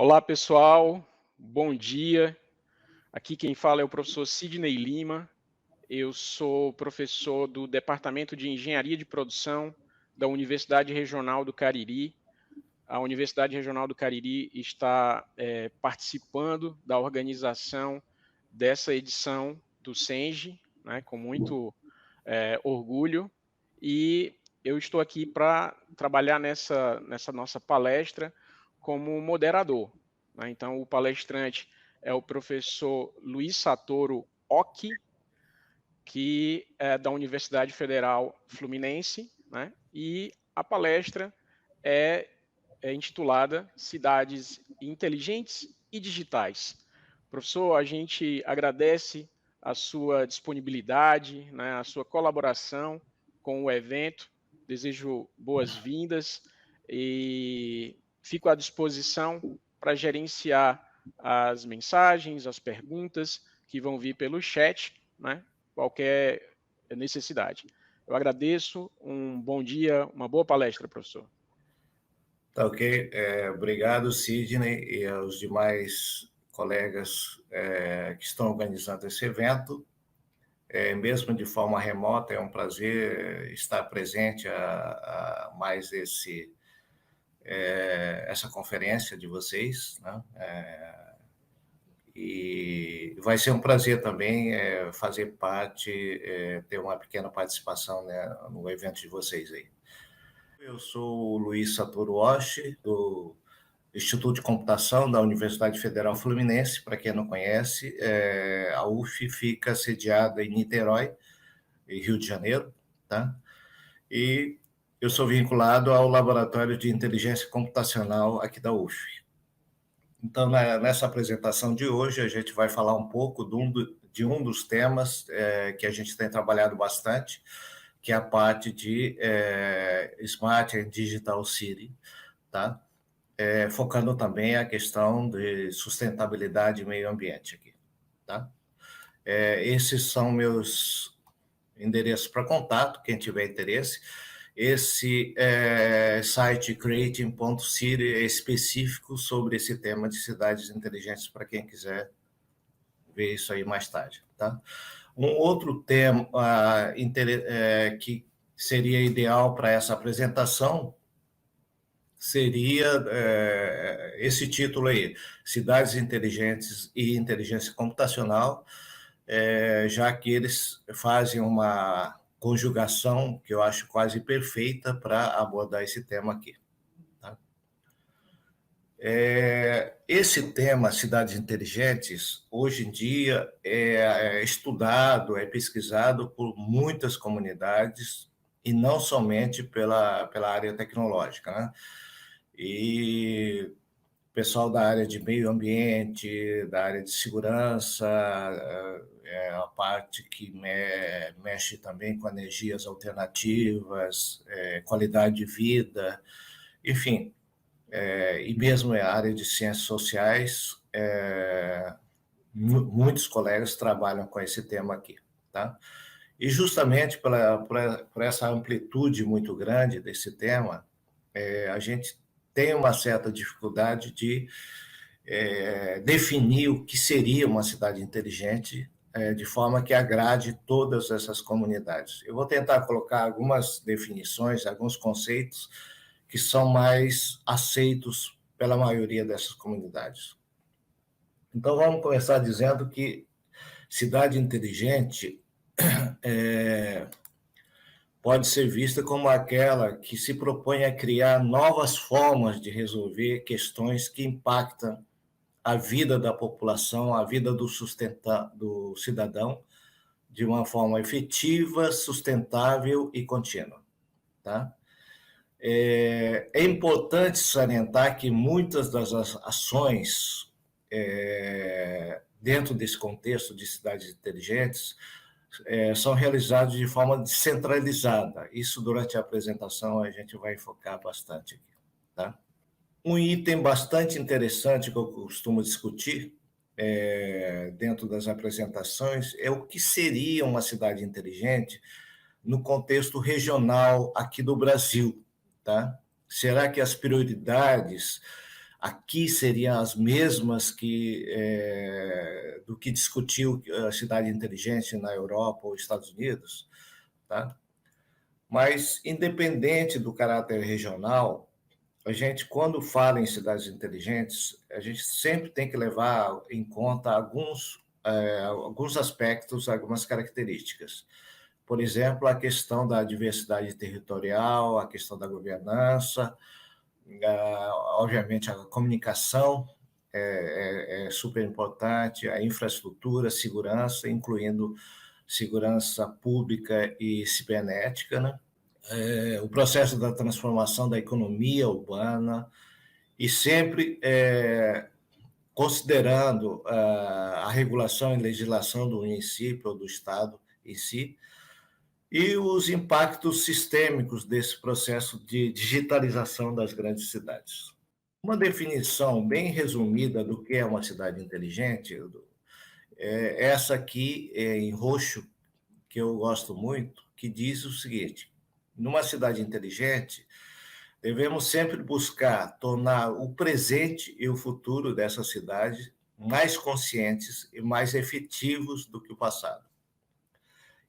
Olá, pessoal. Bom dia. Aqui quem fala é o professor Sidney Lima. Eu sou professor do Departamento de Engenharia de Produção da Universidade Regional do Cariri. A Universidade Regional do Cariri está participando da organização dessa edição do SENGE, né, com muito orgulho. E eu estou aqui para trabalhar nessa nossa palestra como moderador, né? Então, o palestrante é o professor Luiz Satoru Oki, que é da Universidade Federal Fluminense, né? E a palestra é intitulada Cidades Inteligentes e Digitais. Professor, a gente agradece a sua disponibilidade, né, a sua colaboração com o evento. Desejo boas-vindas e fico à disposição para gerenciar as mensagens, as perguntas que vão vir pelo chat, né? Qualquer necessidade. Eu agradeço, um bom dia, uma boa palestra, professor. Tá ok. Obrigado, Sidney, e aos demais colegas que estão organizando esse evento. Mesmo de forma remota, é um prazer estar presente a mais essa conferência de vocês, né? E vai ser um prazer também fazer parte, ter uma pequena participação, né, no evento de vocês aí. Eu sou o Luiz Satoru Oshi, do Instituto de Computação da Universidade Federal Fluminense. Para quem não conhece, a UF fica sediada em Niterói, em Rio de Janeiro, tá? E eu sou vinculado ao Laboratório de Inteligência Computacional aqui da UF. Então, nessa apresentação de hoje, a gente vai falar um pouco de um dos temas que a gente tem trabalhado bastante, que é a parte de Smart and Digital City, tá? Focando também a questão de sustentabilidade e meio ambiente aqui, tá? Esses são meus endereços para contato, quem tiver interesse. Esse site creating.city é específico sobre esse tema de cidades inteligentes para quem quiser ver isso aí mais tarde, tá? Um outro tema que seria ideal para essa apresentação seria esse título aí, Cidades Inteligentes e Inteligência Computacional, já que eles fazem uma conjugação que eu acho quase perfeita para abordar esse tema aqui. Tá? Esse tema, Cidades Inteligentes, hoje em dia é estudado, é pesquisado por muitas comunidades, e não somente pela área tecnológica, né? E o pessoal da área de meio ambiente, da área de segurança, a parte que mexe também com energias alternativas, qualidade de vida, enfim, e mesmo a área de ciências sociais, muitos colegas trabalham com esse tema aqui, tá? E justamente por essa amplitude muito grande desse tema, a gente tem uma certa dificuldade de definir o que seria uma cidade inteligente de forma que agrade todas essas comunidades. Eu vou tentar colocar algumas definições, alguns conceitos que são mais aceitos pela maioria dessas comunidades. Então, vamos começar dizendo que cidade inteligente pode ser vista como aquela que se propõe a criar novas formas de resolver questões que impactam a vida da população, a vida do cidadão, de uma forma efetiva, sustentável e contínua. Tá? É importante salientar que muitas das ações dentro desse contexto de cidades inteligentes são realizados de forma descentralizada. Isso, durante a apresentação, a gente vai focar bastante aqui. Tá? Um item bastante interessante que eu costumo discutir dentro das apresentações é o que seria uma cidade inteligente no contexto regional aqui do Brasil. Tá? Será que as prioridades, aqui seriam as mesmas do que discutiu a cidade inteligente na Europa ou Estados Unidos, tá? Mas, independente do caráter regional, a gente, quando fala em cidades inteligentes, a gente sempre tem que levar em conta alguns aspectos, algumas características. Por exemplo, a questão da diversidade territorial, a questão da governança, obviamente a comunicação é super importante, a infraestrutura, segurança, incluindo segurança pública e cibernética, né? O processo da transformação da economia urbana e sempre considerando a regulação e legislação do município ou do estado em si e os impactos sistêmicos desse processo de digitalização das grandes cidades. Uma definição bem resumida do que é uma cidade inteligente é essa aqui em roxo, que eu gosto muito, que diz o seguinte: numa cidade inteligente, devemos sempre buscar tornar o presente e o futuro dessa cidade mais conscientes e mais efetivos do que o passado.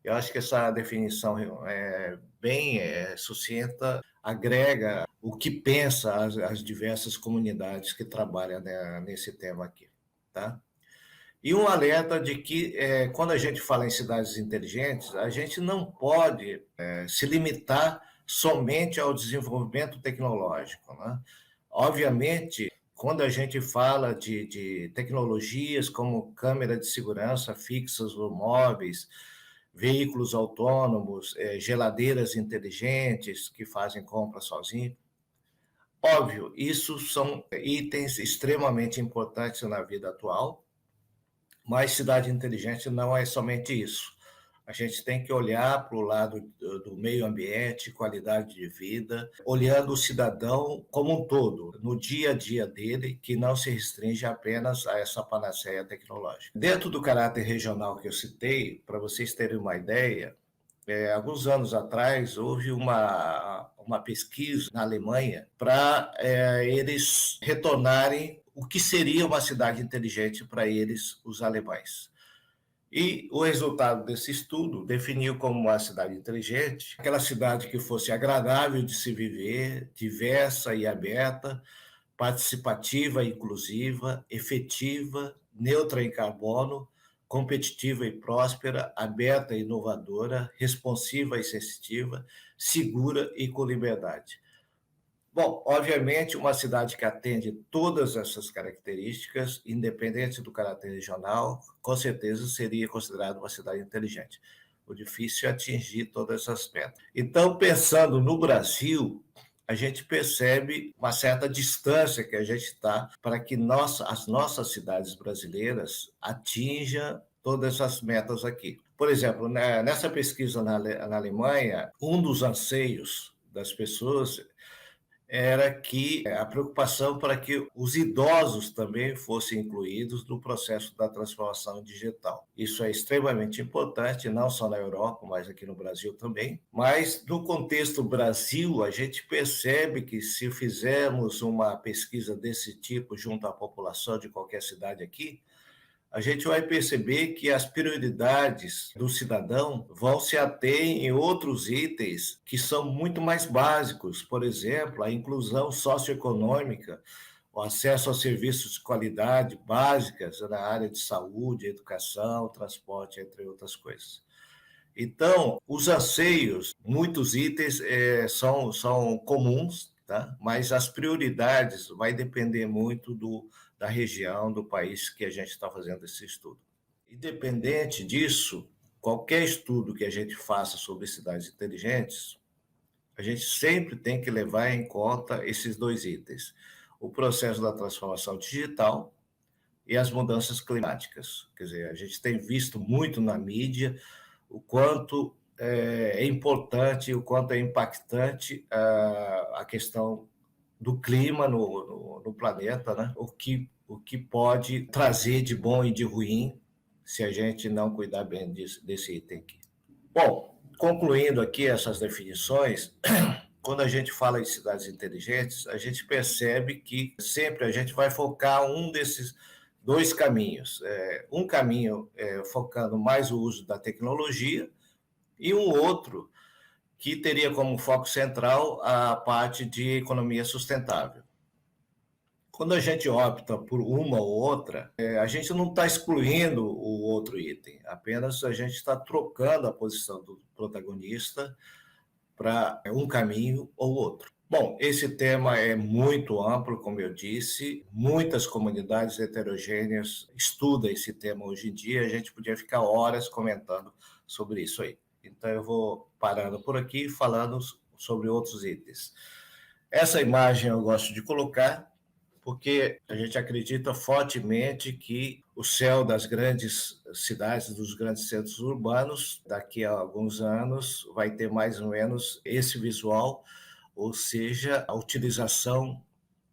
Eu acho que essa definição é bem sucinta, agrega o que pensa as diversas comunidades que trabalham, né, nesse tema aqui, tá? E um alerta de que, quando a gente fala em cidades inteligentes, a gente não pode se limitar somente ao desenvolvimento tecnológico, né? Obviamente, quando a gente fala de tecnologias como câmera de segurança fixas ou móveis, veículos autônomos, geladeiras inteligentes que fazem compra sozinho, óbvio, isso são itens extremamente importantes na vida atual, mas cidade inteligente não é somente isso. A gente tem que olhar para o lado do meio ambiente, qualidade de vida, olhando o cidadão como um todo, no dia a dia dele, que não se restringe apenas a essa panaceia tecnológica. Dentro do caráter regional que eu citei, para vocês terem uma ideia, alguns anos atrás houve uma pesquisa na Alemanha para eles retornarem o que seria uma cidade inteligente para eles, os alemães. E o resultado desse estudo definiu como uma cidade inteligente aquela cidade que fosse agradável de se viver, diversa e aberta, participativa e inclusiva, efetiva, neutra em carbono, competitiva e próspera, aberta e inovadora, responsiva e sensitiva, segura e com liberdade. Bom, obviamente, uma cidade que atende todas essas características, independente do caráter regional, com certeza seria considerada uma cidade inteligente. O difícil é atingir todas essas metas. Então, pensando no Brasil, a gente percebe uma certa distância que a gente está para que as nossas cidades brasileiras atinjam todas essas metas aqui. Por exemplo, nessa pesquisa na Alemanha, um dos anseios das pessoas era que a preocupação para que os idosos também fossem incluídos no processo da transformação digital. Isso é extremamente importante, não só na Europa, mas aqui no Brasil também. Mas, no contexto Brasil, a gente percebe que se fizermos uma pesquisa desse tipo junto à população de qualquer cidade aqui, a gente vai perceber que as prioridades do cidadão vão se ater em outros itens que são muito mais básicos, por exemplo, a inclusão socioeconômica, o acesso a serviços de qualidade básicas na área de saúde, educação, transporte, entre outras coisas. Então, os anseios, muitos itens são comuns, tá? Mas as prioridades vai depender muito da região, do país que a gente está fazendo esse estudo. Independente disso, qualquer estudo que a gente faça sobre cidades inteligentes, a gente sempre tem que levar em conta esses dois itens: o processo da transformação digital e as mudanças climáticas. Quer dizer, a gente tem visto muito na mídia o quanto é importante, o quanto é impactante a questão do clima no planeta, né? O que pode trazer de bom e de ruim se a gente não cuidar bem desse item aqui. Bom, concluindo aqui essas definições, Quando a gente fala em cidades inteligentes, a gente percebe que sempre a gente vai focar um desses dois caminhos. Um caminho focando mais o uso da tecnologia e um outro que teria como foco central a parte de economia sustentável. Quando a gente opta por uma ou outra, a gente não está excluindo o outro item, apenas a gente está trocando a posição do protagonista para um caminho ou outro. Bom, esse tema é muito amplo, como eu disse, muitas comunidades heterogêneas estudam esse tema hoje em dia, a gente podia ficar horas comentando sobre isso aí. Então, eu vou parando por aqui, falando sobre outros itens. Essa imagem eu gosto de colocar, porque a gente acredita fortemente que o céu das grandes cidades, dos grandes centros urbanos, daqui a alguns anos, vai ter mais ou menos esse visual, ou seja, a utilização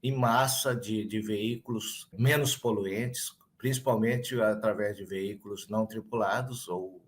em massa de veículos menos poluentes, principalmente através de veículos não tripulados, ou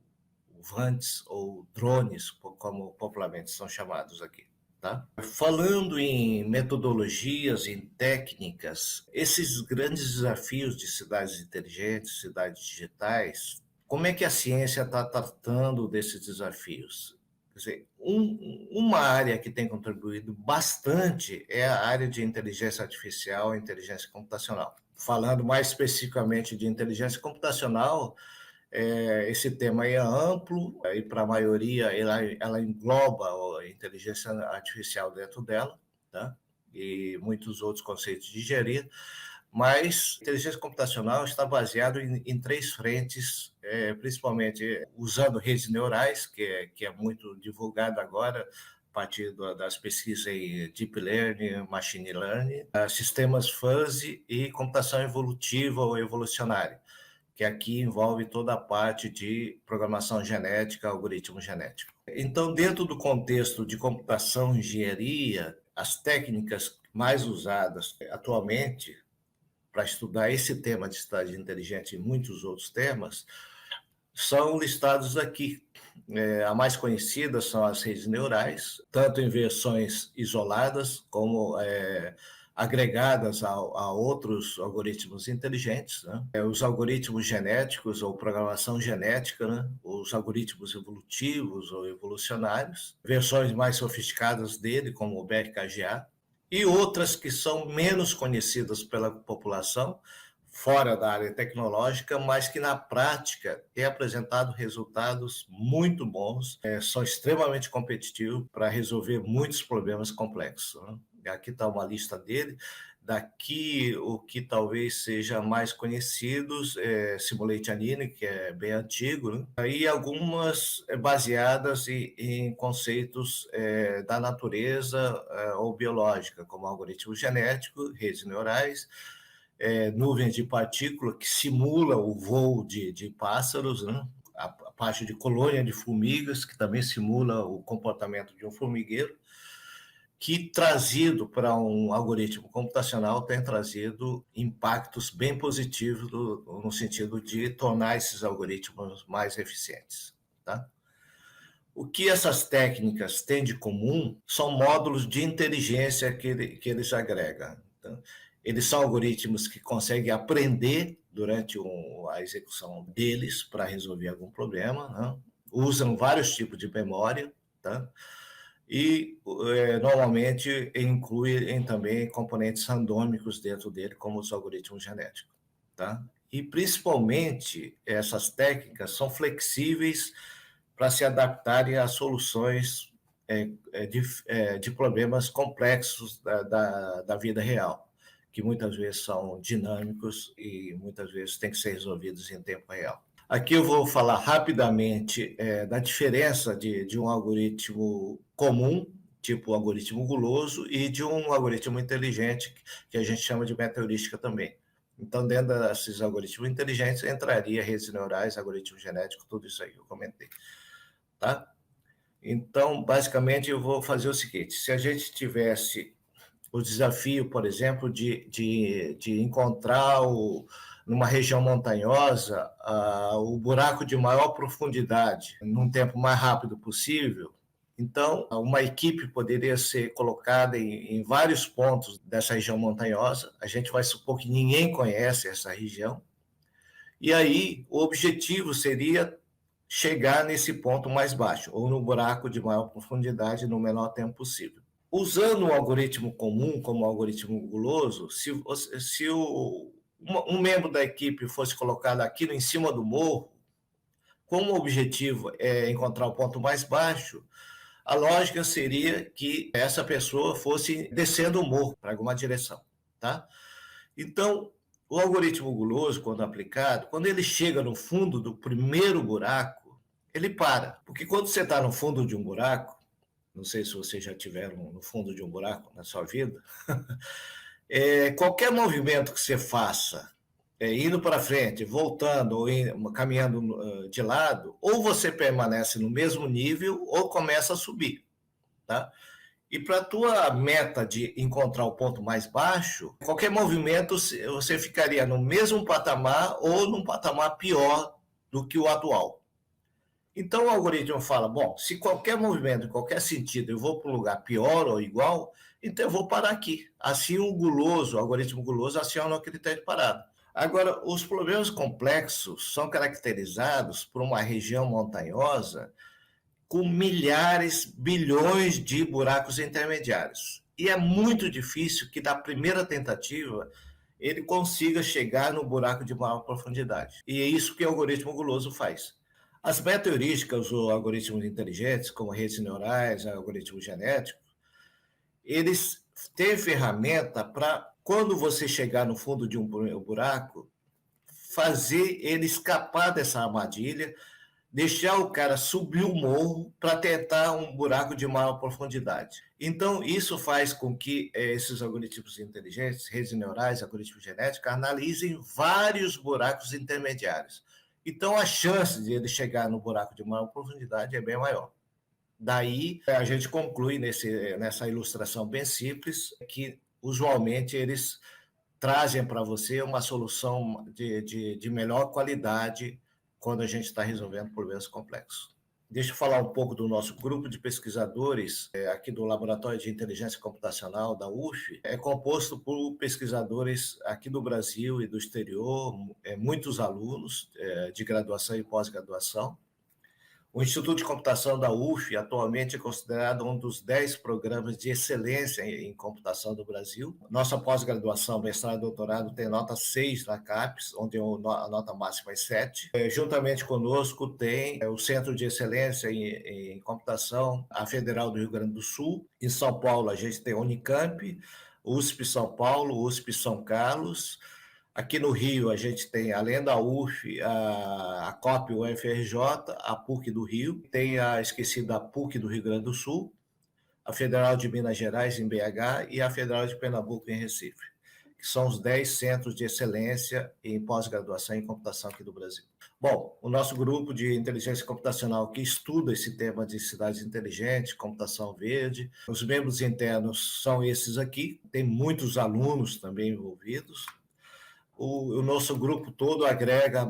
vans, ou drones, como popularmente são chamados aqui. Tá? Falando em metodologias, em técnicas, esses grandes desafios de cidades inteligentes, cidades digitais, como é que a ciência está tratando desses desafios? Quer dizer, uma área que tem contribuído bastante é a área de inteligência artificial e inteligência computacional. Falando mais especificamente de inteligência computacional, esse tema é amplo e para a maioria ela engloba a inteligência artificial dentro dela, tá? E muitos outros conceitos de engenharia, mas a inteligência computacional está baseada em três frentes, principalmente usando redes neurais, que é muito divulgado agora, a partir das pesquisas em Deep Learning, Machine Learning, sistemas fuzzy e computação evolutiva ou evolucionária, que aqui envolve toda a parte de programação genética, algoritmo genético. Então, dentro do contexto de computação e engenharia, as técnicas mais usadas atualmente para estudar esse tema de cidade inteligente e muitos outros temas são listados aqui. A mais conhecida são as redes neurais, tanto em versões isoladas como agregadas a outros algoritmos inteligentes, né? Os algoritmos genéticos ou programação genética, né? Os algoritmos evolutivos ou evolucionários, versões mais sofisticadas dele, como o BRKGA, e outras que são menos conhecidas pela população, fora da área tecnológica, mas que na prática têm apresentado resultados muito bons, são extremamente competitivos para resolver muitos problemas complexos, né? Aqui está uma lista dele. Daqui, o que talvez seja mais conhecidos é Simulate Anine, que é bem antigo, né? E algumas baseadas em conceitos da natureza ou biológica, como algoritmo genético, redes neurais, nuvens de partícula que simula o voo de pássaros, né? A parte de colônia de formigas, que também simula o comportamento de um formigueiro, que, trazido para um algoritmo computacional, tem trazido impactos bem positivos no sentido de tornar esses algoritmos mais eficientes, tá? O que essas técnicas têm de comum são módulos de inteligência que eles agregam. Então, eles são algoritmos que conseguem aprender durante a execução deles para resolver algum problema, né? Usam vários tipos de memória, tá? E normalmente incluem também componentes randômicos dentro dele, como os algoritmos genéticos, tá? E principalmente essas técnicas são flexíveis para se adaptarem a soluções de problemas complexos da vida real, que muitas vezes são dinâmicos e muitas vezes têm que ser resolvidos em tempo real. Aqui eu vou falar rapidamente da diferença de um algoritmo comum, tipo algoritmo guloso, e de um algoritmo inteligente, que a gente chama de meta-heurística também. Então, dentro desses algoritmos inteligentes, entraria redes neurais, algoritmo genético, tudo isso aí que eu comentei. Tá? Então, basicamente, eu vou fazer o seguinte: se a gente tivesse o desafio, por exemplo, de encontrar numa região montanhosa o buraco de maior profundidade num tempo mais rápido possível, Então, uma equipe poderia ser colocada em vários pontos dessa região montanhosa. A gente vai supor que ninguém conhece essa região. E aí, o objetivo seria chegar nesse ponto mais baixo, ou no buraco de maior profundidade no menor tempo possível. Usando um algoritmo comum, como o algoritmo guloso, se um membro da equipe fosse colocado aqui em cima do morro, como o objetivo é encontrar o ponto mais baixo, a lógica seria que essa pessoa fosse descendo o morro para alguma direção, tá? Então, o algoritmo guloso, quando aplicado, quando ele chega no fundo do primeiro buraco, ele para. Porque quando você está no fundo de um buraco, não sei se vocês já tiveram no fundo de um buraco na sua vida, qualquer movimento que você faça, indo para frente, voltando ou caminhando de lado, ou você permanece no mesmo nível ou começa a subir, tá? E para a tua meta de encontrar o ponto mais baixo, qualquer movimento você ficaria no mesmo patamar ou num patamar pior do que o atual. Então o algoritmo fala, bom, se qualquer movimento, em qualquer sentido, eu vou para um lugar pior ou igual, então eu vou parar aqui. Assim o algoritmo guloso aciona o critério de parada. Agora, os problemas complexos são caracterizados por uma região montanhosa com milhares, bilhões de buracos intermediários. E é muito difícil que, da primeira tentativa, ele consiga chegar no buraco de maior profundidade. E é isso que o algoritmo guloso faz. As meta-heurísticas ou algoritmos inteligentes, como redes neurais, algoritmos genéticos, eles têm ferramenta para, quando você chegar no fundo de um buraco, fazer ele escapar dessa armadilha, deixar o cara subir o morro para tentar um buraco de maior profundidade. Então, isso faz com que esses algoritmos inteligentes, redes neurais, algoritmos genéticos, analisem vários buracos intermediários. Então, a chance de ele chegar no buraco de maior profundidade é bem maior. Daí, a gente conclui nessa ilustração bem simples que, usualmente, eles trazem para você uma solução de melhor qualidade quando a gente está resolvendo problemas complexos. Deixa eu falar um pouco do nosso grupo de pesquisadores aqui do Laboratório de Inteligência Computacional da UF. É composto por pesquisadores aqui do Brasil e do exterior, muitos alunos de graduação e pós-graduação. O Instituto de Computação da UF atualmente é considerado um dos 10 programas de excelência em computação do Brasil. Nossa pós-graduação, mestrado e doutorado tem nota 6 na CAPES, onde a nota máxima é 7. Juntamente conosco tem o Centro de Excelência em Computação, a Federal do Rio Grande do Sul. Em São Paulo, a gente tem a Unicamp, USP São Paulo, USP São Carlos. Aqui no Rio, a gente tem, além da UF, a COP UFRJ, a PUC do Rio, tem a esquecida PUC do Rio Grande do Sul, a Federal de Minas Gerais, em BH, e a Federal de Pernambuco, em Recife, que são os 10 centros de excelência em pós-graduação em computação aqui do Brasil. Bom, o nosso grupo de inteligência computacional que estuda esse tema de cidades inteligentes, computação verde, os membros internos são esses aqui, tem muitos alunos também envolvidos. O nosso grupo todo agrega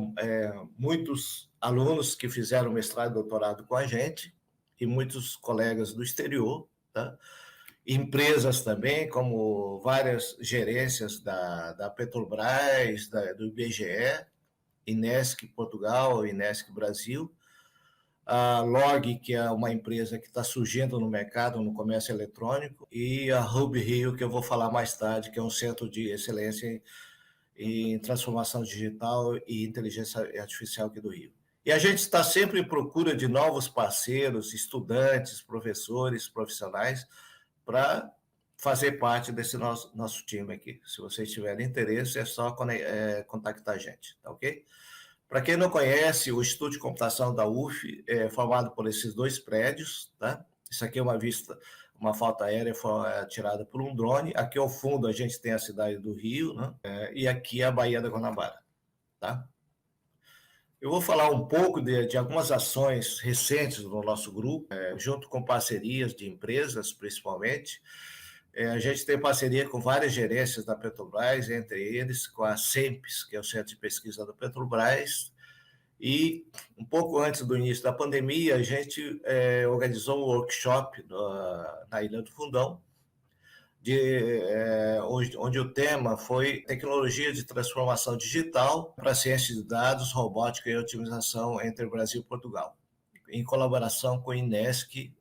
muitos alunos que fizeram mestrado e doutorado com a gente e muitos colegas do exterior, tá? Empresas também, como várias gerências da Petrobras, do IBGE, Inesc Portugal, Inesc Brasil, a Log, que é uma empresa que está surgindo no mercado, no comércio eletrônico, e a Hub Rio, que eu vou falar mais tarde, que é um centro de excelência em transformação digital e inteligência artificial aqui do Rio. E a gente está sempre em procura de novos parceiros, estudantes, professores, profissionais, para fazer parte desse nosso time aqui. Se vocês tiverem interesse, é só contactar a gente, tá ok? Para quem não conhece, o Instituto de Computação da UF é formado por esses 2 prédios, tá? Isso aqui é uma foto aérea tirada por um drone. Aqui ao fundo a gente tem a cidade do Rio, né? E aqui a Baía da Guanabara, tá? Eu vou falar um pouco de algumas ações recentes do nosso grupo, junto com parcerias de empresas, principalmente. A gente tem parceria com várias gerências da Petrobras, entre eles com a CEMPES, que é o Centro de Pesquisa da Petrobras, E um pouco antes do início da pandemia, a gente organizou um workshop na Ilha do Fundão, onde o tema foi tecnologia de transformação digital para ciência de dados, robótica e otimização entre Brasil e Portugal, em colaboração com o INESC,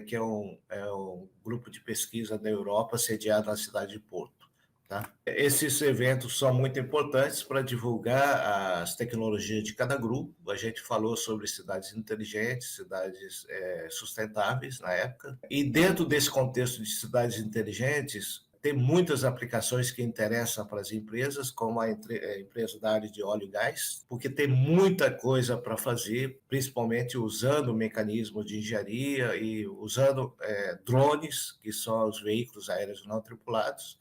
que é um grupo de pesquisa da Europa sediado na cidade de Porto. Tá? Esses eventos são muito importantes para divulgar as tecnologias de cada grupo. A gente falou sobre cidades inteligentes, cidades sustentáveis na época. E dentro desse contexto de cidades inteligentes, tem muitas aplicações que interessam para as empresas, como a empresa da área de óleo e gás, porque tem muita coisa para fazer, principalmente usando mecanismos de engenharia e usando drones, que são os veículos aéreos não tripulados.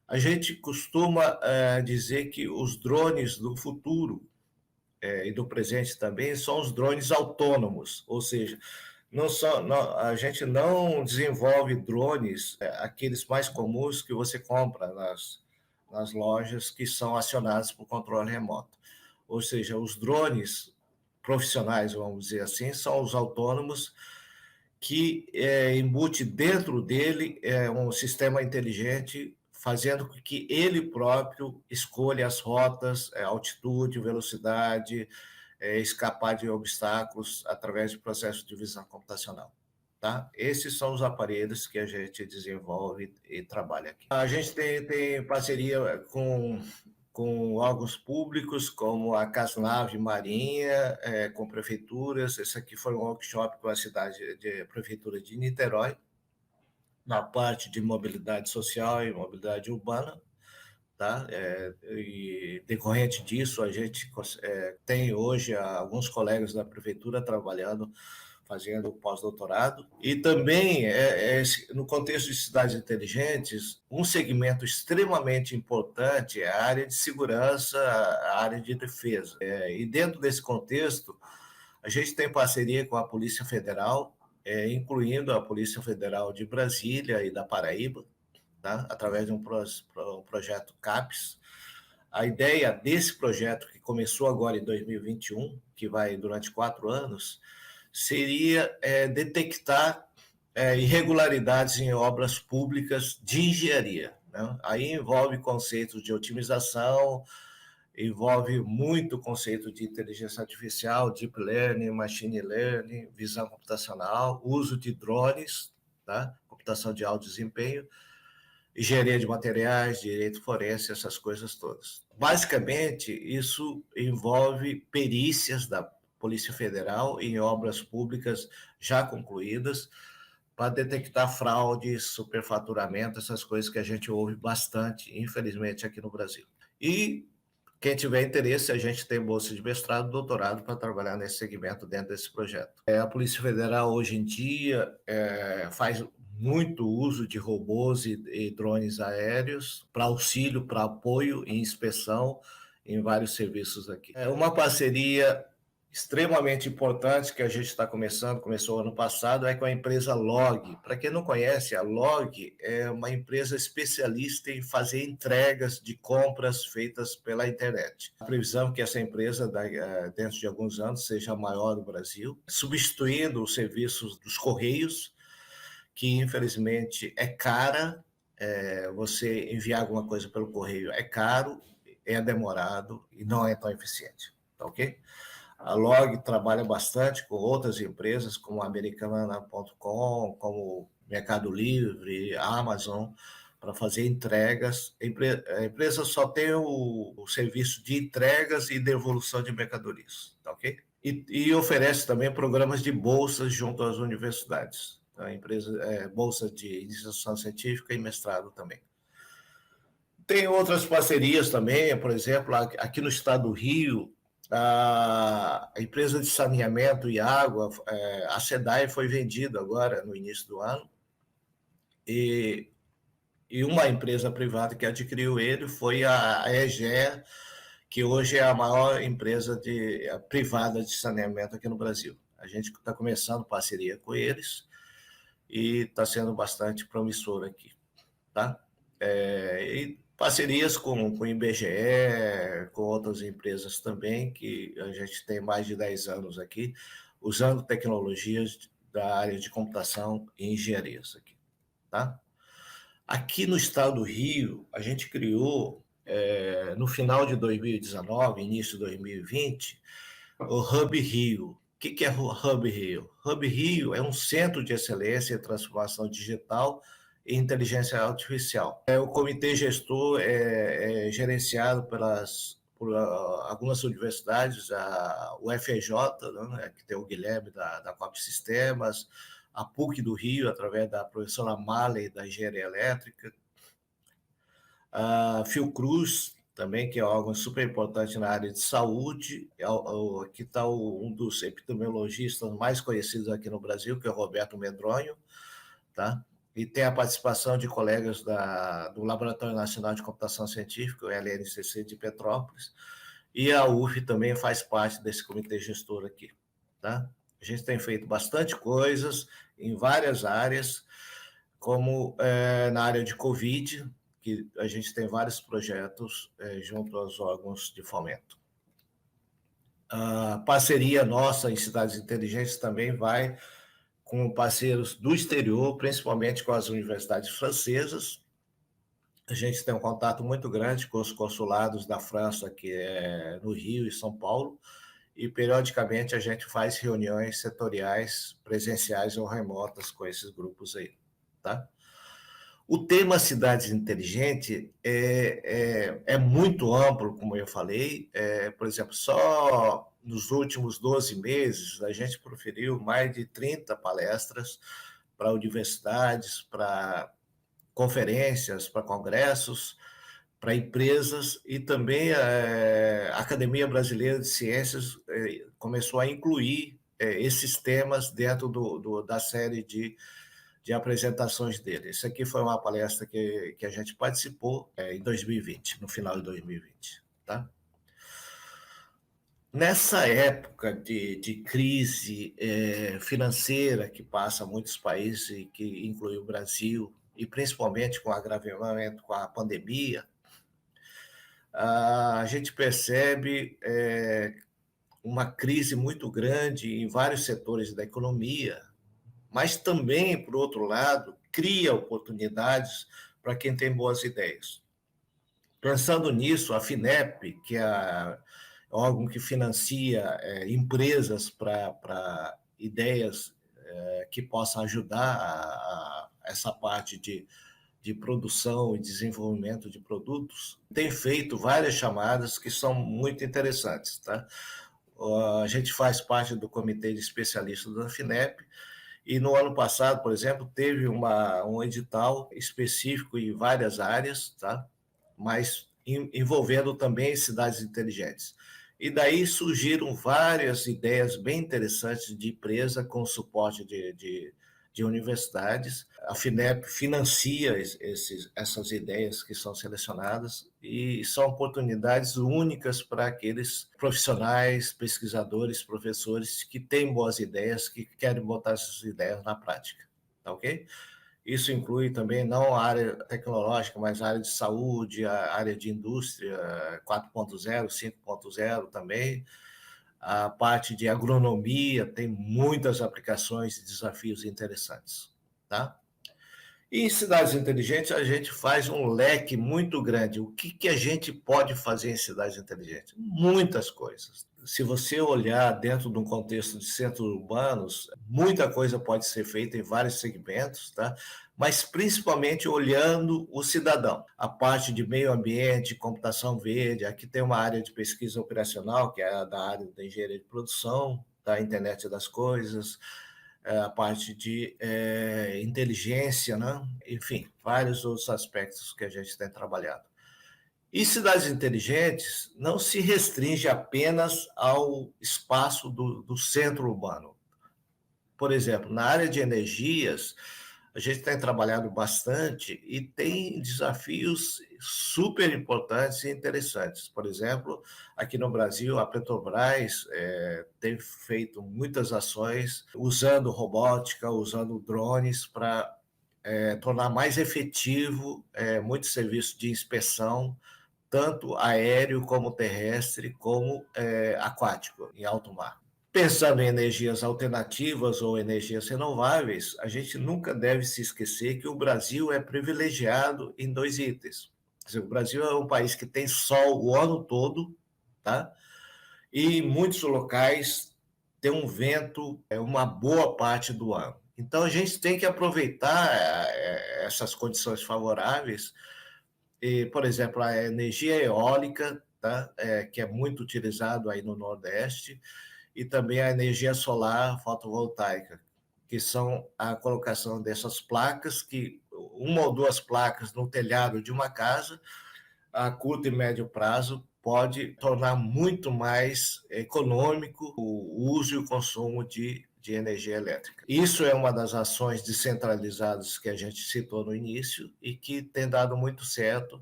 A gente costuma dizer que os drones do futuro e do presente também são os drones autônomos, ou seja, a gente não desenvolve drones, aqueles mais comuns que você compra nas lojas, que são acionados por controle remoto. Ou seja, os drones profissionais, vamos dizer assim, são os autônomos que embute dentro dele um sistema inteligente, fazendo com que ele próprio escolha as rotas, altitude, velocidade, escapar de obstáculos através de processos de visão computacional. Tá? Esses são os aparelhos que a gente desenvolve e trabalha aqui. A gente tem parceria com órgãos públicos, como a Casnave Marinha, com prefeituras. Esse aqui foi um workshop com a prefeitura de Niterói, na parte de mobilidade social e mobilidade urbana. Tá? E decorrente disso, a gente tem hoje alguns colegas da prefeitura trabalhando, fazendo pós-doutorado. E também, no contexto de cidades inteligentes, um segmento extremamente importante é a área de segurança, a área de defesa. E dentro desse contexto, a gente tem parceria com a Polícia Federal, incluindo a Polícia Federal de Brasília e da Paraíba, tá? Através de um projeto CAPES. A ideia desse projeto, que começou agora em 2021, que vai durante 4 anos, seria detectar irregularidades em obras públicas de engenharia. Né? Aí envolve conceitos de otimização, envolve muito conceito de inteligência artificial, deep learning, machine learning, visão computacional, uso de drones, tá? Computação de alto desempenho, engenharia de materiais, direito forense, essas coisas todas. Basicamente, isso envolve perícias da Polícia Federal em obras públicas já concluídas para detectar fraudes, superfaturamento, essas coisas que a gente ouve bastante, infelizmente, aqui no Brasil. E quem tiver interesse, a gente tem bolsa de mestrado e doutorado para trabalhar nesse segmento dentro desse projeto. A Polícia Federal, hoje em dia, faz muito uso de robôs e drones aéreos para auxílio, para apoio e inspeção em vários serviços aqui. É uma parceria extremamente importante que a gente está começou ano passado, é com a empresa Log. Para quem não conhece, a Log é uma empresa especialista em fazer entregas de compras feitas pela internet. A previsão é que essa empresa, dentro de alguns anos, seja a maior do Brasil, substituindo os serviços dos Correios, que infelizmente é cara. Você enviar alguma coisa pelo correio é caro, é demorado e não é tão eficiente. Tá ok? A Log trabalha bastante com outras empresas, como a Americana.com, como Mercado Livre, Amazon, para fazer entregas. A empresa só tem o serviço de entregas e devolução de mercadorias, tá ok? E oferece também programas de bolsas junto às universidades. A empresa bolsa de iniciação científica e mestrado também. Tem outras parcerias também, por exemplo, aqui no estado do Rio, a empresa de saneamento e água, a SEDAI, foi vendida agora no início do ano, e uma empresa privada que adquiriu ele foi a EGEA, que hoje é a maior empresa privada de saneamento aqui no Brasil. A gente está começando parceria com eles e está sendo bastante promissor aqui. Tá? parcerias com o IBGE, com outras empresas também, que a gente tem mais de 10 anos aqui, usando tecnologias da área de computação e engenharias aqui, tá? Aqui no estado do Rio, a gente criou, no final de 2019, início de 2020, o Hub Rio. O que é o Hub Rio? Hub Rio é um centro de excelência em transformação digital e inteligência artificial. O comitê gestor é gerenciado por algumas universidades, a UFRJ, né, que tem o Guilherme da COP Sistemas, a PUC do Rio, através da professora Marley, da Engenharia Elétrica, a Fiocruz, também, que é algo super importante na área de saúde. Aqui está um dos epidemiologistas mais conhecidos aqui no Brasil, que é o Roberto Medronho, tá? E tem a participação de colegas do Laboratório Nacional de Computação Científica, o LNCC de Petrópolis, e a UF também faz parte desse comitê gestor aqui, tá? A gente tem feito bastante coisas em várias áreas, como na área de Covid, que a gente tem vários projetos junto aos órgãos de fomento. A parceria nossa em cidades inteligentes também vai com parceiros do exterior, principalmente com as universidades francesas. A gente tem um contato muito grande com os consulados da França, que é no Rio e São Paulo, e periodicamente a gente faz reuniões setoriais, presenciais ou remotas com esses grupos aí, tá? O tema cidades inteligentes é muito amplo, como eu falei. Por exemplo, só nos últimos 12 meses, a gente proferiu mais de 30 palestras para universidades, para conferências, para congressos, para empresas, e também a Academia Brasileira de Ciências começou a incluir esses temas dentro da série de apresentações dele. Isso aqui foi uma palestra que a gente participou em 2020, no final de 2020. Tá? Nessa época de crise financeira que passa muitos países, e que inclui o Brasil, e principalmente com o agravamento com a pandemia, a gente percebe uma crise muito grande em vários setores da economia, mas também, por outro lado, cria oportunidades para quem tem boas ideias. Pensando nisso, a FINEP, que é o órgão que financia empresas para ideias que possam ajudar a essa parte de produção e desenvolvimento de produtos, tem feito várias chamadas que são muito interessantes. Tá? A gente faz parte do comitê de especialistas da FINEP, e no ano passado, por exemplo, teve um edital específico em várias áreas, tá? Mas envolvendo também cidades inteligentes. E daí surgiram várias ideias bem interessantes de empresa com suporte de universidades. A FINEP financia essas ideias que são selecionadas, e são oportunidades únicas para aqueles profissionais, pesquisadores, professores que têm boas ideias, que querem botar essas ideias na prática. Tá ok? Isso inclui também não a área tecnológica, mas a área de saúde, a área de indústria 4.0, 5.0 também. A parte de agronomia tem muitas aplicações e desafios interessantes, tá? E em cidades inteligentes, a gente faz um leque muito grande. O que a gente pode fazer em cidades inteligentes? Muitas coisas. Se você olhar dentro de um contexto de centros urbanos, muita coisa pode ser feita em vários segmentos, tá? Mas principalmente olhando o cidadão. A parte de meio ambiente, computação verde, aqui tem uma área de pesquisa operacional, que é da área da engenharia de produção, da internet das coisas, a parte de inteligência, né? Enfim, vários outros aspectos que a gente tem trabalhado. E cidades inteligentes não se restringe apenas ao espaço do centro urbano. Por exemplo, na área de energias, a gente tem trabalhado bastante e tem desafios super importantes e interessantes. Por exemplo, aqui no Brasil, a Petrobras tem feito muitas ações usando robótica, usando drones para tornar mais efetivo muitos serviços de inspeção, tanto aéreo como terrestre, como aquático, em alto mar. Pensando em energias alternativas ou energias renováveis, a gente nunca deve se esquecer que o Brasil é privilegiado em 2 itens. Quer dizer, o Brasil é um país que tem sol o ano todo, tá? E em muitos locais tem um vento uma boa parte do ano. Então a gente tem que aproveitar essas condições favoráveis. E, por exemplo, a energia eólica, tá? Que é muito utilizado aí no Nordeste, e também a energia solar fotovoltaica, que são a colocação dessas placas, que uma ou duas placas no telhado de uma casa, a curto e médio prazo, pode tornar muito mais econômico o uso e o consumo de energia elétrica. Isso é uma das ações descentralizadas que a gente citou no início e que tem dado muito certo,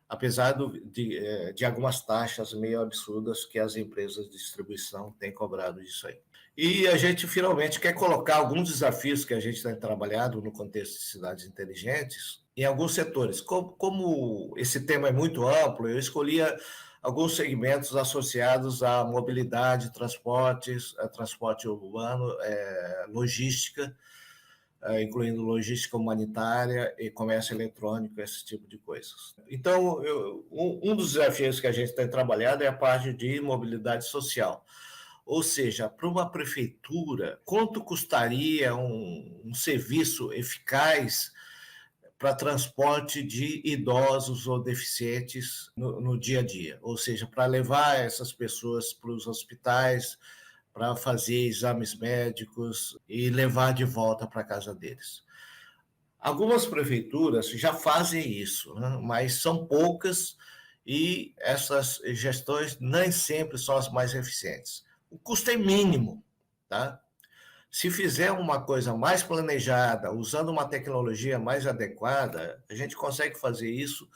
apesar de algumas taxas meio absurdas que as empresas de distribuição têm cobrado disso aí. E a gente finalmente quer colocar alguns desafios que a gente tem trabalhado no contexto de cidades inteligentes em alguns setores. Como esse tema é muito amplo, eu escolhia alguns segmentos associados à mobilidade, transporte urbano, logística, incluindo logística humanitária e comércio eletrônico, esse tipo de coisas. Então, um dos desafios que a gente tem trabalhado é a parte de mobilidade social. Ou seja, para uma prefeitura, quanto custaria um serviço eficaz para transporte de idosos ou deficientes no dia a dia? Ou seja, para levar essas pessoas para os hospitais, para fazer exames médicos e levar de volta para a casa deles. Algumas prefeituras já fazem isso, né? Mas são poucas e essas gestões nem sempre são as mais eficientes. O custo é mínimo, tá? Se fizer uma coisa mais planejada, usando uma tecnologia mais adequada, a gente consegue fazer isso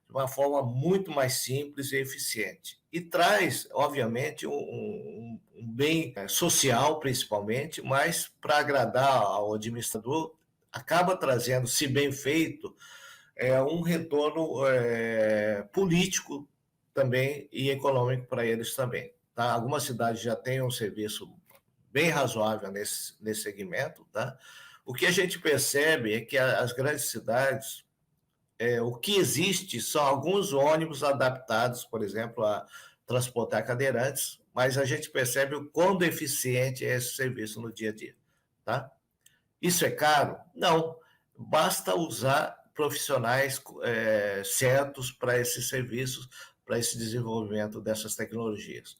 de uma forma muito mais simples e eficiente. E traz, obviamente, um bem social, principalmente, mas para agradar ao administrador, acaba trazendo, se bem feito, um retorno político também e econômico para eles também. Tá? Algumas cidades já têm um serviço bem razoável nesse segmento. Tá? O que a gente percebe é que as grandes cidades, o que existe são alguns ônibus adaptados, por exemplo, a transportar cadeirantes, mas a gente percebe o quão deficiente é esse serviço no dia a dia. Tá? Isso é caro? Não. Basta usar profissionais certos para esses serviços, para esse desenvolvimento dessas tecnologias.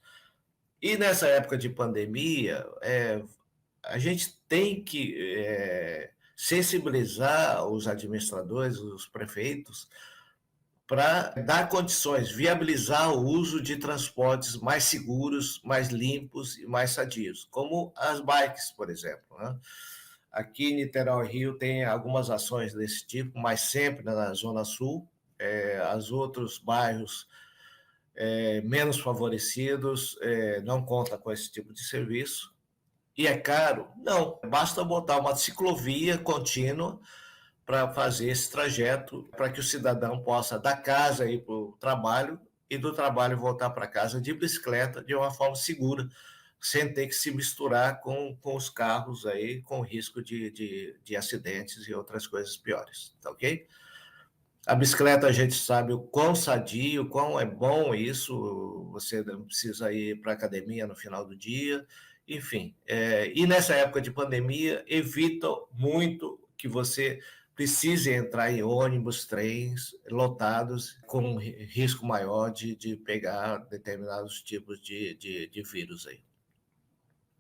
E nessa época de pandemia, a gente tem que sensibilizar os administradores, os prefeitos, para dar condições, viabilizar o uso de transportes mais seguros, mais limpos e mais sadios, como as bikes, por exemplo. Né? Aqui em Niterói, Rio, tem algumas ações desse tipo, mas sempre na Zona Sul. Os outros bairros menos favorecidos não contam com esse tipo de serviço. E é caro? Não, basta botar uma ciclovia contínua para fazer esse trajeto, para que o cidadão possa da casa ir para o trabalho e do trabalho voltar para casa de bicicleta de uma forma segura, sem ter que se misturar com os carros aí, com risco de acidentes e outras coisas piores, tá ok? A bicicleta a gente sabe o quão sadio, o quão é bom isso, você não precisa ir para a academia no final do dia, enfim. E nessa época de pandemia, evita muito que você precise entrar em ônibus, trens lotados, com risco maior de pegar determinados tipos de vírus aí.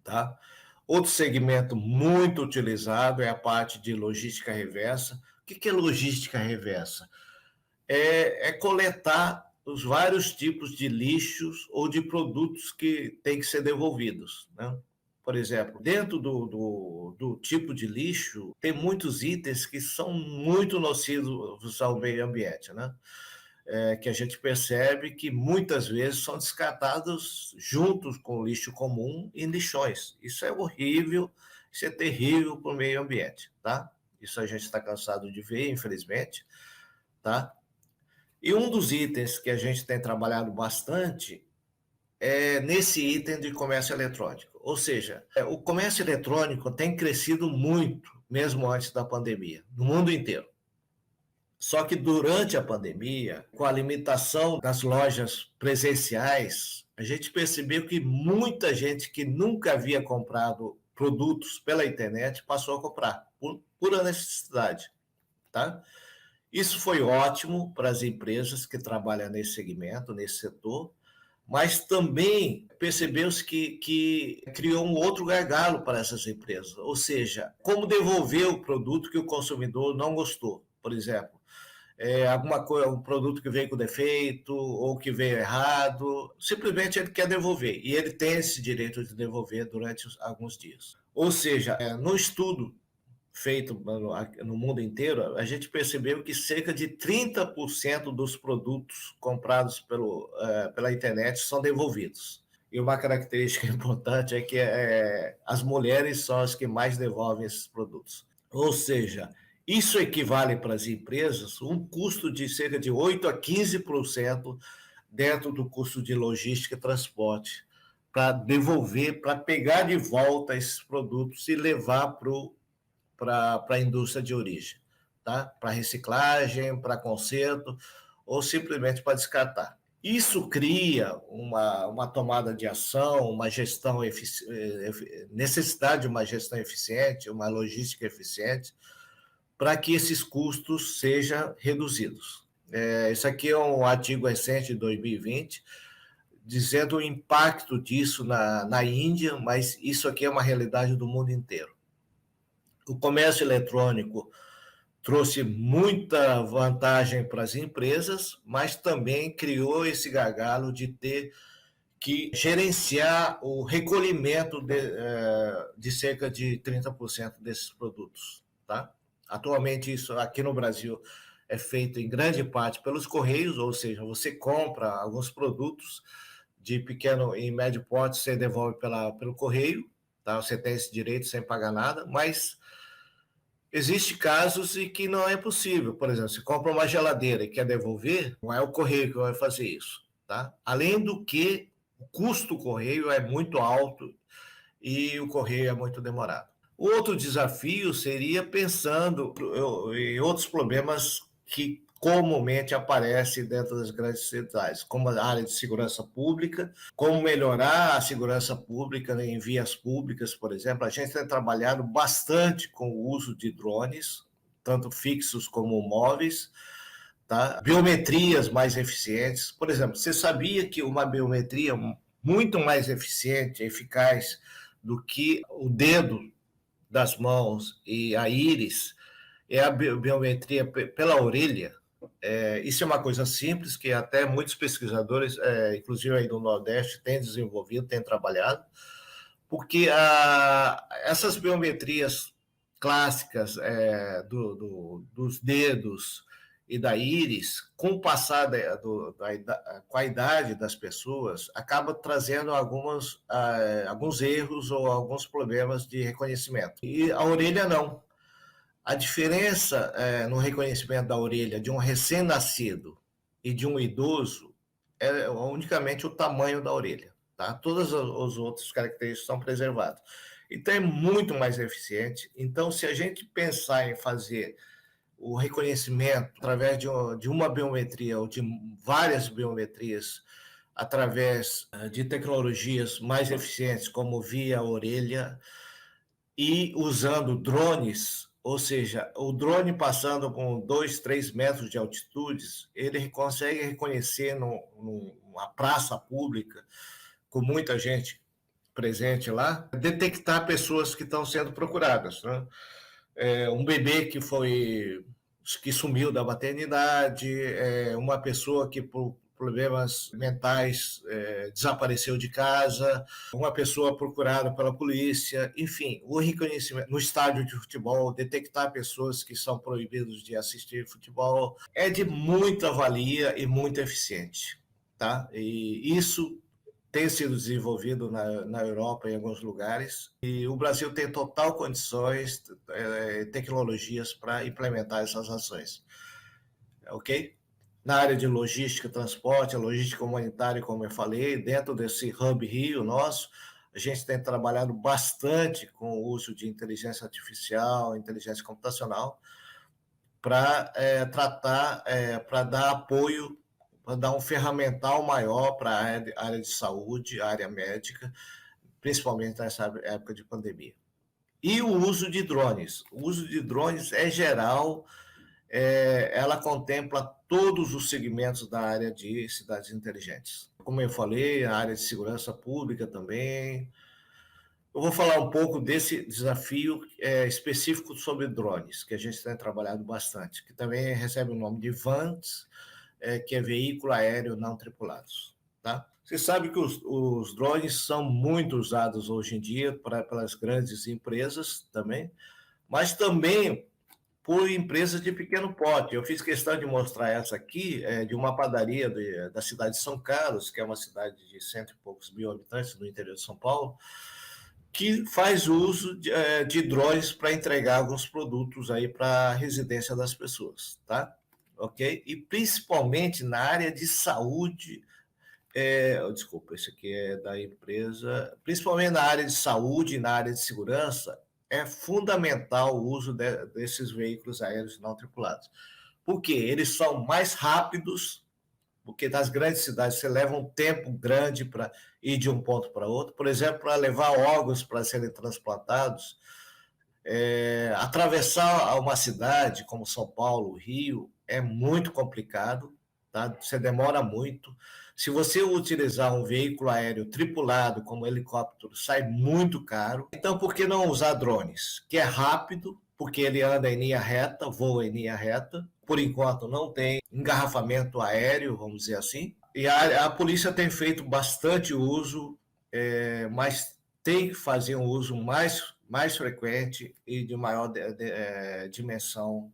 Tá? Outro segmento muito utilizado é a parte de logística reversa. O que é logística reversa? É coletar os vários tipos de lixos ou de produtos que têm que ser devolvidos. Né? Por exemplo, dentro do tipo de lixo, tem muitos itens que são muito nocivos ao meio ambiente, né? Que a gente percebe que muitas vezes são descartados juntos com o lixo comum em lixões. Isso é horrível, isso é terrível para o meio ambiente, tá? Isso a gente está cansado de ver, infelizmente, tá? E um dos itens que a gente tem trabalhado bastante é nesse item de comércio eletrônico. Ou seja, o comércio eletrônico tem crescido muito, mesmo antes da pandemia, no mundo inteiro. Só que durante a pandemia, com a limitação das lojas presenciais, a gente percebeu que muita gente que nunca havia comprado produtos pela internet passou a comprar, por pura necessidade, tá? Isso foi ótimo para as empresas que trabalham nesse segmento, nesse setor, mas também percebeu-se que criou um outro gargalo para essas empresas, ou seja, como devolver o produto que o consumidor não gostou, por exemplo. Alguma coisa, um produto que veio com defeito ou que veio errado, simplesmente ele quer devolver e ele tem esse direito de devolver durante alguns dias. Ou seja, no estudo feito no mundo inteiro, a gente percebeu que cerca de 30% dos produtos comprados pela internet são devolvidos. E uma característica importante é que as mulheres são as que mais devolvem esses produtos. Ou seja, isso equivale para as empresas um custo de cerca de 8 a 15% dentro do custo de logística e transporte, para devolver, para pegar de volta esses produtos e levar para a indústria de origem, tá? Para reciclagem, para conserto ou simplesmente para descartar. Isso cria uma tomada de ação, uma gestão necessidade de uma gestão eficiente, uma logística eficiente, para que esses custos sejam reduzidos. Isso aqui é um artigo recente de 2020, dizendo o impacto disso na Índia, mas isso aqui é uma realidade do mundo inteiro. O comércio eletrônico trouxe muita vantagem para as empresas, mas também criou esse gargalo de ter que gerenciar o recolhimento de cerca de 30% desses produtos, tá? Atualmente, isso aqui no Brasil é feito em grande parte pelos Correios, ou seja, você compra alguns produtos de pequeno e médio porte, você devolve pelo Correio, tá? Você tem esse direito sem pagar nada, mas existem casos em que não é possível. Por exemplo, você compra uma geladeira e quer devolver, não é o Correio que vai fazer isso, tá? Além do que o custo do Correio é muito alto e o Correio é muito demorado. O outro desafio seria pensando em outros problemas que comumente aparecem dentro das grandes cidades, como a área de segurança pública, como melhorar a segurança pública em vias públicas, por exemplo. A gente tem trabalhado bastante com o uso de drones, tanto fixos como móveis, tá? Biometrias mais eficientes. Por exemplo, você sabia que uma biometria muito mais eficiente, eficaz do que o dedo das mãos e a íris é a biometria pela orelha? Isso é uma coisa simples que até muitos pesquisadores, inclusive aí do Nordeste, têm desenvolvido, têm trabalhado, porque essas biometrias clássicas dos dedos e da íris, com o passar com a idade das pessoas, acaba trazendo alguns erros ou alguns problemas de reconhecimento. E a orelha não. A diferença no reconhecimento da orelha de um recém-nascido e de um idoso é unicamente o tamanho da orelha, tá? Todas as outras características são preservadas. Então é muito mais eficiente. Então, se a gente pensar em fazer o reconhecimento através de uma biometria ou de várias biometrias, através de tecnologias mais eficientes, como via orelha, e usando drones, ou seja, o drone passando com 2, 3 metros de altitude, ele consegue reconhecer numa praça pública, com muita gente presente lá, detectar pessoas que estão sendo procuradas, né? Um bebê que sumiu da maternidade, uma pessoa que por problemas mentais desapareceu de casa, uma pessoa procurada pela polícia, enfim, o reconhecimento no estádio de futebol, detectar pessoas que são proibidas de assistir futebol, é de muita valia e muito eficiente, tá? E isso tem sido desenvolvido na Europa, em alguns lugares, e o Brasil tem total condições, tecnologias para implementar essas ações. Ok? Na área de logística, transporte, a logística comunitária, como eu falei, dentro desse Hub Rio nosso, a gente tem trabalhado bastante com o uso de inteligência artificial, inteligência computacional, para tratar, para dar apoio, para dar um ferramental maior para a área de saúde, a área médica, principalmente nessa época de pandemia. E o uso de drones. O uso de drones é geral, ela contempla todos os segmentos da área de cidades inteligentes. Como eu falei, a área de segurança pública também. Eu vou falar um pouco desse desafio específico sobre drones, que a gente tem trabalhado bastante, que também recebe o nome de VANTs, que é veículo aéreo não tripulados. Tá? Você sabe que os drones são muito usados hoje em dia pelas grandes empresas também, mas também por empresas de pequeno porte. Eu fiz questão de mostrar essa aqui, de uma padaria da cidade de São Carlos, que é uma cidade de 100 e poucos mil habitantes no interior de São Paulo, que faz uso de drones para entregar alguns produtos aí para a residência das pessoas, tá? Ok? E principalmente na área de saúde, desculpa, esse aqui é da empresa, principalmente na área de saúde e na área de segurança, é fundamental o uso desses veículos aéreos não tripulados. Por quê? Eles são mais rápidos, porque nas grandes cidades você leva um tempo grande para ir de um ponto para outro. Por exemplo, para levar órgãos para serem transplantados, atravessar uma cidade como São Paulo, Rio, é muito complicado, tá? Você demora muito. Se você utilizar um veículo aéreo tripulado, como helicóptero, sai muito caro. Então, por que não usar drones? Que é rápido, porque ele anda em linha reta, voa em linha reta. Por enquanto, não tem engarrafamento aéreo, vamos dizer assim. E a polícia tem feito bastante uso, mas tem que fazer um uso mais frequente e de maior dimensão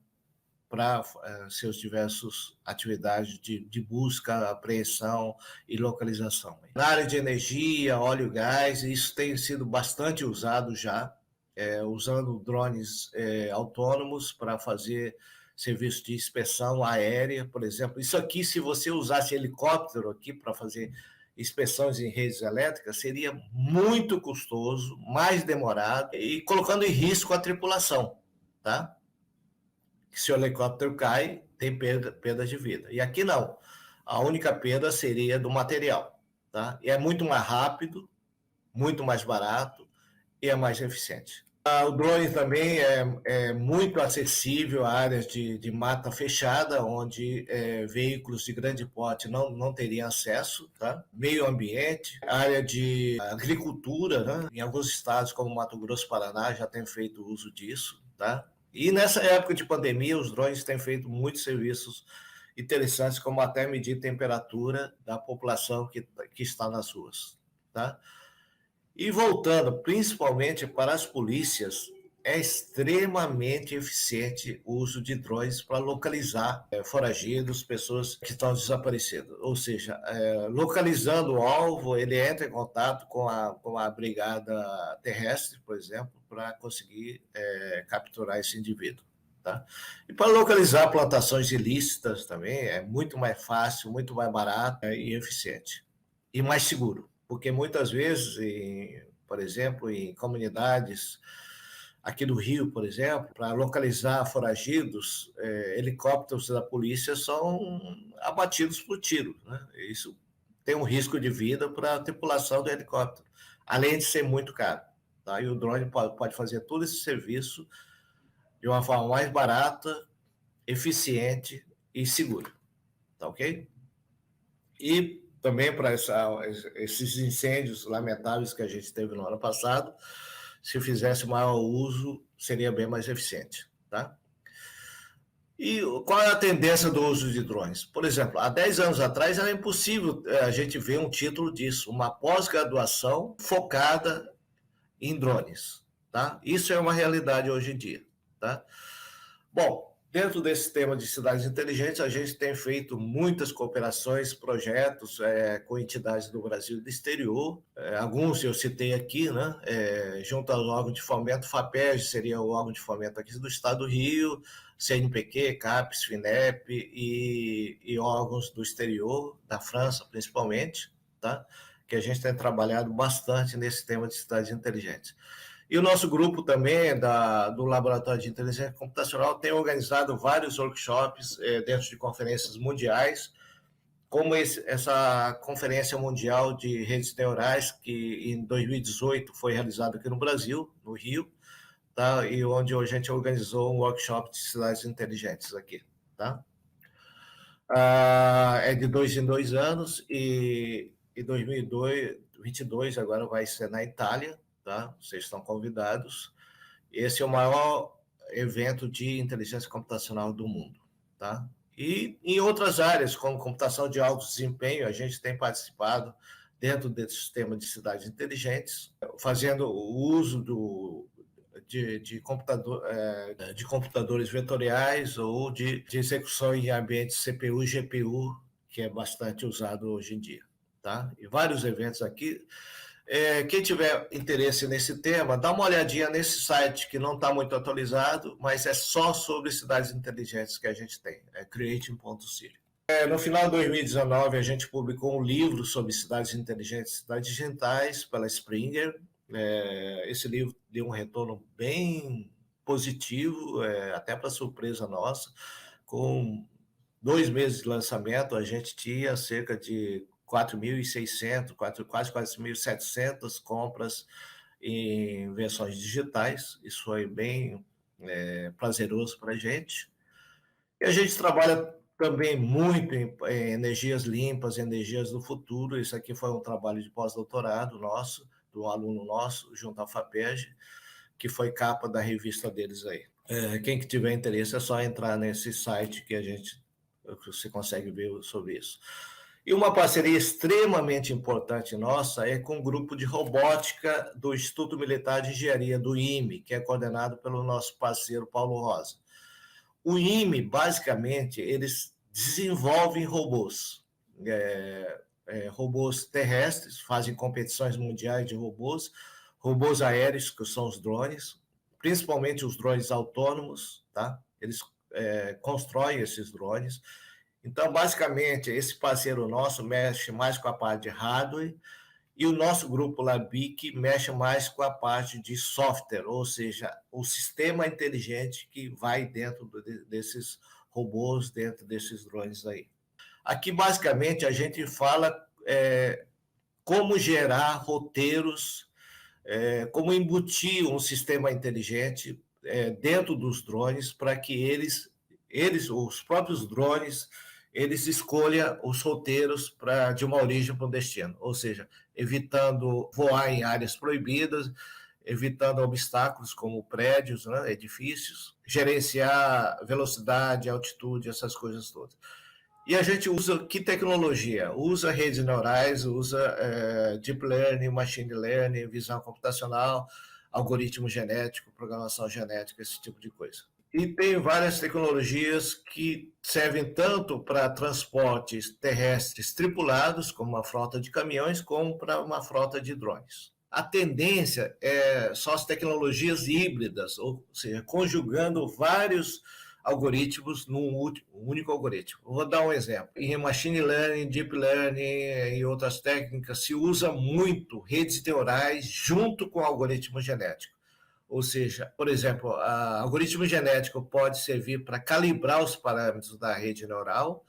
para seus diversos atividades de busca, apreensão e localização. Na área de energia, óleo e gás, isso tem sido bastante usado já, usando drones autônomos para fazer serviço de inspeção aérea, por exemplo. Isso aqui, se você usasse helicóptero aqui para fazer inspeções em redes elétricas, seria muito custoso, mais demorado e colocando em risco a tripulação, tá? Se o helicóptero cai, tem perda de vida. E aqui não. A única perda seria do material, tá? E é muito mais rápido, muito mais barato e é mais eficiente. O drone também é muito acessível a áreas de mata fechada, onde veículos de grande porte não teriam acesso, tá? Meio ambiente, área de agricultura, né? Em alguns estados, como Mato Grosso e Paraná, já tem feito uso disso, tá? E nessa época de pandemia, os drones têm feito muitos serviços interessantes, como até medir temperatura da população que está nas ruas, tá? E voltando principalmente para as polícias, é extremamente eficiente o uso de drones para localizar foragidos, pessoas que estão desaparecidas. Ou seja, localizando o alvo, ele entra em contato com a brigada terrestre, por exemplo, para conseguir capturar esse indivíduo. Tá? E para localizar plantações ilícitas também é muito mais fácil, muito mais barato e eficiente. E mais seguro. Porque muitas vezes, por exemplo, em comunidades aqui do Rio, por exemplo, para localizar foragidos, helicópteros da polícia são abatidos por tiro, né? Isso tem um risco de vida para a tripulação do helicóptero, além de ser muito caro. Tá? E o drone pode fazer todo esse serviço de uma forma mais barata, eficiente e segura. Tá ok? E também para esses incêndios lamentáveis que a gente teve no ano passado, se fizesse maior uso, seria bem mais eficiente. Tá? E qual é a tendência do uso de drones? Por exemplo, há 10 anos atrás era impossível a gente ver um título disso, uma pós-graduação focada em drones. Tá? Isso é uma realidade hoje em dia. Tá? Bom, Dentro desse tema de cidades inteligentes, a gente tem feito muitas cooperações, projetos com entidades do Brasil e do exterior. Alguns eu citei aqui, né? Junto ao órgão de fomento, FAPERJ seria o órgão de fomento aqui do Estado do Rio, CNPq, CAPES, FINEP e órgãos do exterior, da França principalmente, tá? Que a gente tem trabalhado bastante nesse tema de cidades inteligentes. E o nosso grupo também, do Laboratório de Inteligência Computacional, tem organizado vários workshops dentro de conferências mundiais, como essa Conferência Mundial de Redes Neurais, que em 2018 foi realizada aqui no Brasil, no Rio, tá? E onde a gente organizou um workshop de cidades inteligentes aqui. Tá? É de 2 em 2 anos, e 2022 agora vai ser na Itália. Tá? Vocês estão convidados. Esse é o maior evento de inteligência computacional do mundo. Tá? E em outras áreas, como computação de alto desempenho, a gente tem participado dentro desse sistema de cidades inteligentes, fazendo o uso de computadores vetoriais ou de execução em ambientes CPU e GPU, que é bastante usado hoje em dia. Tá? E vários eventos aqui. Quem tiver interesse nesse tema, dá uma olhadinha nesse site, que não está muito atualizado, mas é só sobre cidades inteligentes que a gente tem, é creating.city. No final de 2019, a gente publicou um livro sobre cidades inteligentes, cidades digitais, pela Springer. Esse livro deu um retorno bem positivo, até para surpresa nossa. Com 2 meses de lançamento, a gente tinha cerca de 4.600, quase 4.700 compras em versões digitais. Isso foi bem prazeroso para a gente. E a gente trabalha também muito em energias limpas, energias do futuro. Isso aqui foi um trabalho de pós-doutorado nosso, do aluno nosso, junto à FAPERJ, que foi capa da revista deles aí. Quem que tiver interesse é só entrar nesse site que você consegue ver sobre isso. E uma parceria extremamente importante nossa é com o grupo de robótica do Instituto Militar de Engenharia, do IME, que é coordenado pelo nosso parceiro Paulo Rosa. O IME, basicamente, eles desenvolvem robôs, robôs terrestres, fazem competições mundiais de robôs aéreos, que são os drones, principalmente os drones autônomos, tá? Eles constroem esses drones. Então, basicamente, esse parceiro nosso mexe mais com a parte de hardware, e o nosso grupo Labic mexe mais com a parte de software, ou seja, o sistema inteligente que vai dentro desses robôs, dentro desses drones aí. Aqui, basicamente, a gente fala como gerar roteiros, como embutir um sistema inteligente dentro dos drones, para que eles, os próprios drones, eles escolham os roteiros de uma origem para um destino, ou seja, evitando voar em áreas proibidas, evitando obstáculos como prédios, né, edifícios, gerenciar velocidade, altitude, essas coisas todas. E a gente usa que tecnologia? Usa redes neurais, usa deep learning, machine learning, visão computacional, algoritmo genético, programação genética, esse tipo de coisa. E tem várias tecnologias que servem tanto para transportes terrestres tripulados, como uma frota de caminhões, como para uma frota de drones. A tendência são as tecnologias híbridas, ou seja, conjugando vários algoritmos num único algoritmo. Vou dar um exemplo. Em machine learning, deep learning e outras técnicas, se usa muito redes neurais junto com algoritmo genético. Ou seja, por exemplo, o algoritmo genético pode servir para calibrar os parâmetros da rede neural,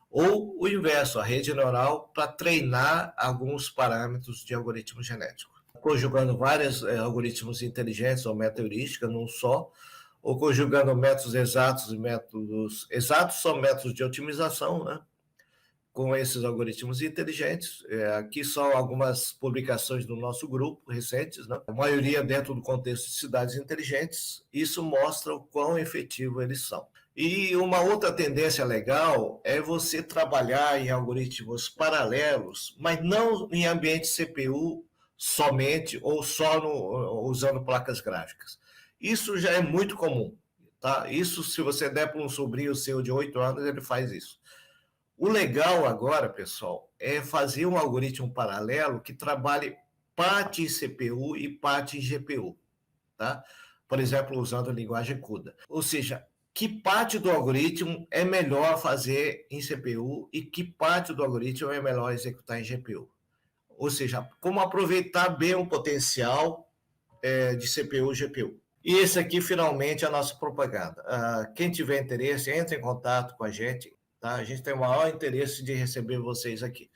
ou o inverso, a rede neural para treinar alguns parâmetros de algoritmo genético. Conjugando vários algoritmos inteligentes ou meta-heurística num só, ou conjugando métodos exatos e métodos exatos são métodos de otimização, né? Com esses algoritmos inteligentes. Aqui são algumas publicações do nosso grupo recentes, né? A maioria dentro do contexto de cidades inteligentes. Isso mostra o quão efetivo eles são. E uma outra tendência legal é você trabalhar em algoritmos paralelos, mas não em ambiente CPU somente ou só usando placas gráficas. Isso já é muito comum. tá? Isso, se você der para um sobrinho seu de 8 anos, ele faz isso. O legal agora, pessoal, é fazer um algoritmo paralelo que trabalhe parte em CPU e parte em GPU, tá? Por exemplo, usando a linguagem CUDA. Ou seja, que parte do algoritmo é melhor fazer em CPU e que parte do algoritmo é melhor executar em GPU. Ou seja, como aproveitar bem o potencial de CPU e GPU. E esse aqui, finalmente, é a nossa propaganda. Quem tiver interesse, entre em contato com a gente, tá? A gente tem o maior interesse de receber vocês aqui.